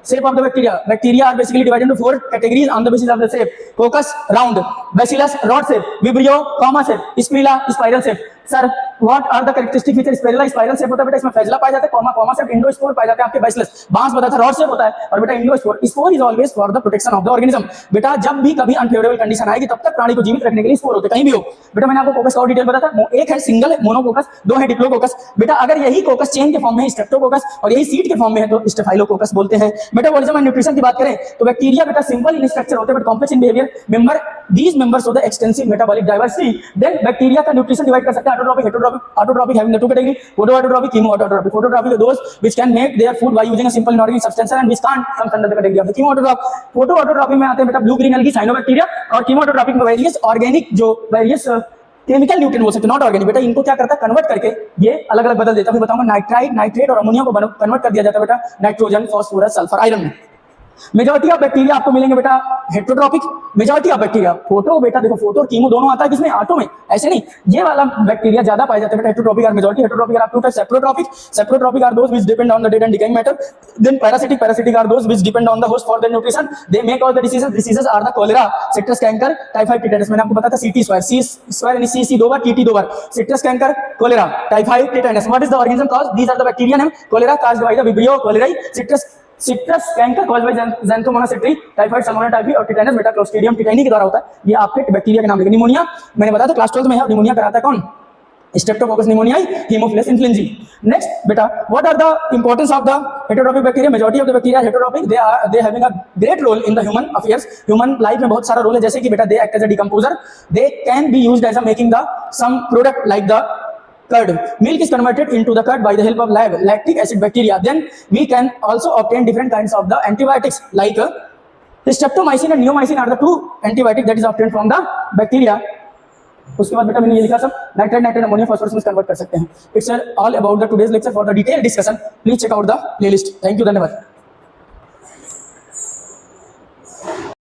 shape of the bacteria are basically divided into 4 categories on the basis of the shape. Coccus round, bacillus rod shape, vibrio comma shape, spirilla spiral shape. Sir what are the characteristic feature? Spiral spiral shape होता है बेटा, इसमें flagella पाए जाते हैं, comma comma shape, endospore पाए जाते हैं आपके बैसिलस। बांस बताया था रॉड शेप होता है, और बेटा endospore spore is always for the protection of the organism. बेटा जब भी कभी अनफेवरेबल कंडीशन आएगी तब तक प्राणी को जीवित रखने के लिए स्पोर होते कहीं भी हो। बेटा मैंने आपको कोकस का और डिटेल बताया था, एक है सिंगल मोनोकोकस, दो है डिप्लोकोकस। बेटा अगर यही कोकस चेन के फॉर्म में है स्ट्रेप्टोकोकस, और यही सीड के फॉर्म में है तो स्टेफाइलोकोकस बोलते हैं। मेटाबॉलिज्म एंड न्यूट्रिशन की बात करें तो बैक्टीरिया बेटा सिंपल इन स्ट्रक्चर होते हैं but complex in behaviour. Member these members of the extensive metabolic diversity. Then bacteria का न्यूट्रिशन डिवाइड कर सकते हैं autotrophic heterotrophic. Autotrophic having the two category, photoautotropic, chemoautotropic. Photoautotropic are those which can make their food by using a simple inorganic substance and which can't come under the category of the chemoautotropic. photoautotropic में आते हैं बेटा blue green algae cyanobacteria, और chemoautotropic में various organic जो various chemical nutrient बोल सकते हैं, नॉट ऑर्गेनिक। बेटा इनको क्या करता है, कन्वर्ट करके ये अलग अलग बदल देता है। फिर बताऊंगा नाइट्राइट, नाइट्रेट और अमोनिया को कन्वर्ट कर दिया जाता है बेटा नाइट्रोजन, फास्फोरस, सल्फर, आयरन में। मेजॉरिटी ऑफ बैक्टीरिया आपको मिलेंगे बेटा heterotrophic. Majority of bacteria photo बेटा देखो फोटो और कीमो दोनों आता है किसमें, ऑटो में, ऐसे नहीं। ये वाला बैक्टीरिया ज्यादा पाए जाते हैं बेटा हेटेरोट्रॉपिक और majority heterotrophic are two types, saprotrophic. Saprotrophic are those which depend on the dead and decaying matter. Then parasitic, parasitic are those which depend on the host for their nutrition. They may cause the diseases are the cholera, citrus canker, typhoid, tetanus. मैंने आपको बताया था सीटी square, सी square यानी सी दो बार, TT दो बार। Citrus canker, cholera, typhoid, tetanus. What is the organism cause? These are the bacteria name. Cholera caused by the vibrio cholerae, citrus canker caused by xanthomonas citri, typhoid salmonella typhi, और tetanus बेटा clostridium tetani के द्वारा होता है। ये आपके bacteria के नाम लेंगे। निमोनिया मैंने बताया था क्लास 12 में है, निमोनिया कराता है कौन? Streptococcus pneumoniae, haemophilus influenzae. Next बेटा what are the importance of the heterotrophic bacteria? Majority of the bacteria heterotrophic, they having a great role in the human affairs. Human life में बहुत सारा रोल है, जैसे कि बेटा they act as a decomposer, they can be used as a making the some product like the curd. Milk is converted into the curd by the help of lactic acid bacteria. Then we can also obtain different kinds of the antibiotics like streptomycin and neomycin are the two antibiotics that is obtained from the bacteria. उसके बाद बेटा मैंने ये लिखा सब nitrate, nitrate, ammonia, phosphorus में convert कर सकते हैं। It's all about the today's lecture. For the detail discussion please check out the playlist. Thank you, धन्यवाद।